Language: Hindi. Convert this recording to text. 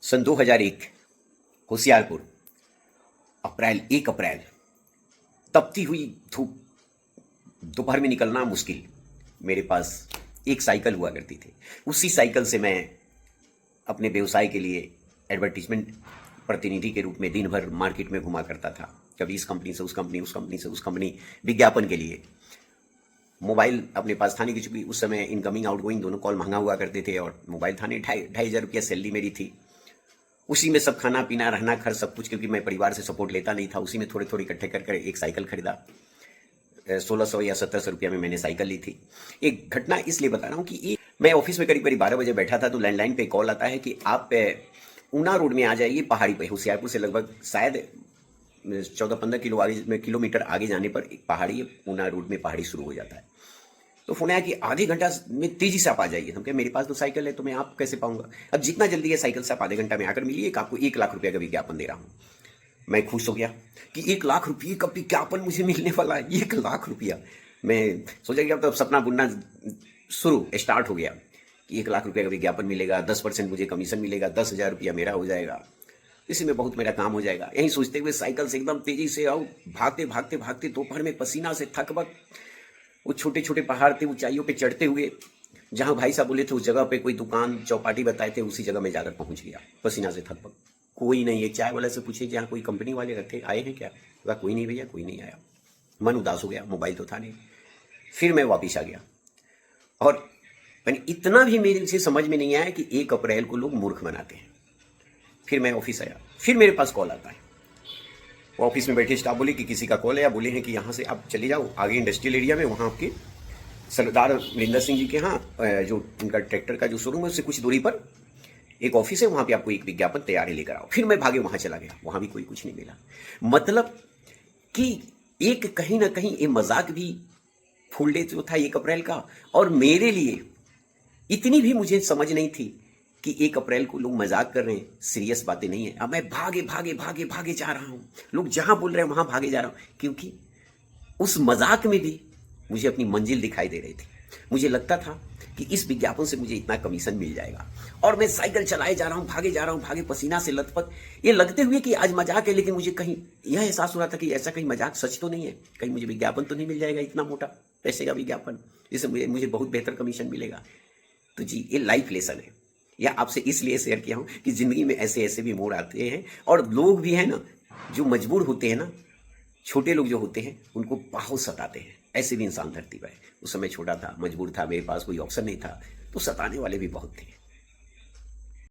सन 2001 होशियारपुर, अप्रैल 1 अप्रैल, तपती हुई धूप, दोपहर में निकलना मुश्किल। मेरे पास एक साइकिल हुआ करती थी। उसी साइकिल से मैं अपने व्यवसाय के लिए एडवर्टीजमेंट प्रतिनिधि के रूप में दिन भर मार्केट में घुमा करता था। कभी इस कंपनी से उस कंपनी, उस कंपनी से उस कंपनी, विज्ञापन के लिए। मोबाइल अपने पास था नहीं, क्योंकि उस समय इनकमिंग आउटगोइंग दोनों कॉल महंगा हुआ करते थे और मोबाइल था नहीं। 2,500 रुपया सैलरी मेरी थी। उसी में सब खाना पीना रहना खर्च सब कुछ, क्योंकि मैं परिवार से सपोर्ट लेता नहीं था। उसी में थोड़े थोड़े इकट्ठे कर एक साइकिल खरीदा। 1600 या 1700 रुपया में मैंने साइकिल ली थी। एक घटना इसलिए बता रहा हूँ कि मैं ऑफिस में करीब 12 बजे बैठा था, तो लैंडलाइन पे कॉल आता है कि आप ऊना रोड में आ जाइए, पहाड़ी पे। होशियारपुर से लगभग शायद 14-15 किलोमीटर आगे जाने पर एक पहाड़ी है, ऊना रोड में पहाड़ी शुरू हो जाता है। तो फोन आया कि आधे घंटा में तेजी से आप आ जाइए। हम कहे मेरे पास तो साइकिल है, तो मैं आप कैसे पाऊंगा। अब जितना जल्दी है साइकिल से आप आधे घंटा में आकर मिलिए, आपको 1 लाख रुपया का विज्ञापन दे रहा हूँ। मैं खुश हो गया कि 1 लाख रुपये का विज्ञापन मुझे मिलने वाला है। 1 लाख रुपया। मैं सोचा कि अब तो सपना बुनना स्टार्ट हो गया कि 1 लाख रुपये का विज्ञापन मिलेगा, 10% मुझे कमीशन मिलेगा, 10,000 रुपया मेरा हो जाएगा, इसी में बहुत मेरा काम हो जाएगा। यही सोचते हुए साइकिल से एकदम तेजी से आओ, भागते भागते भागते दोपहर में पसीना से थकबक, वो छोटे छोटे पहाड़ थे, ऊंचाइयों पे चढ़ते हुए, जहां भाई साहब बोले थे उस जगह पे कोई दुकान चौपाटी बताए थे, उसी जगह में जाकर पहुंच गया पसीना से थकबक। कोई नहीं। एक चाय वाले से पूछे कि यहाँ कोई कंपनी वाले रखे आए हैं क्या। बोला कोई नहीं भैया, कोई नहीं आया। मन उदास हो गया, मोबाइल तो था नहीं। फिर मैं वापिस आ गया और मैंने इतना भी मेरे से समझ में नहीं आया कि 1 अप्रैल को लोग मूर्ख बनाते हैं। फिर मैं ऑफिस आया, फिर मेरे पास कॉल आता है। वो ऑफिस में बैठे स्टाफ बोले कि किसी का कॉल है, या बोले हैं कि यहाँ से आप चले जाओ आगे इंडस्ट्रियल एरिया में, वहाँ आपके सरदार वीरेंद्र सिंह जी के यहाँ जो उनका ट्रैक्टर का जो शोरूम है उससे कुछ दूरी पर एक ऑफिस है, वहाँ पे आपको एक विज्ञापन तैयार है, लेकर आओ। फिर मैं भागे वहाँ चला गया, वहाँ भी कोई कुछ नहीं मिला। मतलब कि एक कहीं ना कहीं ये मजाक भी फुल डे जो था 1 अप्रैल का, और मेरे लिए इतनी भी मुझे समझ नहीं थी कि 1 अप्रैल को लोग मजाक कर रहे हैं, सीरियस बातें नहीं है। अब मैं भागे भागे भागे भागे जा रहा हूं, लोग जहां बोल रहे हैं वहां भागे जा रहा हूं, क्योंकि उस मजाक में भी मुझे अपनी मंजिल दिखाई दे रही थी। मुझे लगता था कि इस विज्ञापन से मुझे इतना कमीशन मिल जाएगा, और मैं साइकिल चलाए जा रहा हूं, भागे जा रहा हूं, भागे पसीना से लथपथ, ये लगते हुए कि आज मजाक है। लेकिन मुझे कहीं यह एहसास हो रहा था कि ऐसा कहीं मजाक सच तो नहीं है, कहीं मुझे विज्ञापन तो नहीं मिल जाएगा इतना मोटा पैसे का विज्ञापन, जिससे मुझे बहुत बेहतर कमीशन मिलेगा। तो जी, ये लाइफ लेसन है, या आपसे इसलिए शेयर किया हूं कि जिंदगी में ऐसे ऐसे भी मोड़ आते हैं, और लोग भी हैं ना जो मजबूर होते हैं ना, छोटे लोग जो होते हैं उनको बहुत सताते हैं। ऐसे भी इंसान धरती पर है। उस समय छोटा था, मजबूर था, मेरे पास कोई ऑप्शन नहीं था, तो सताने वाले भी बहुत थे।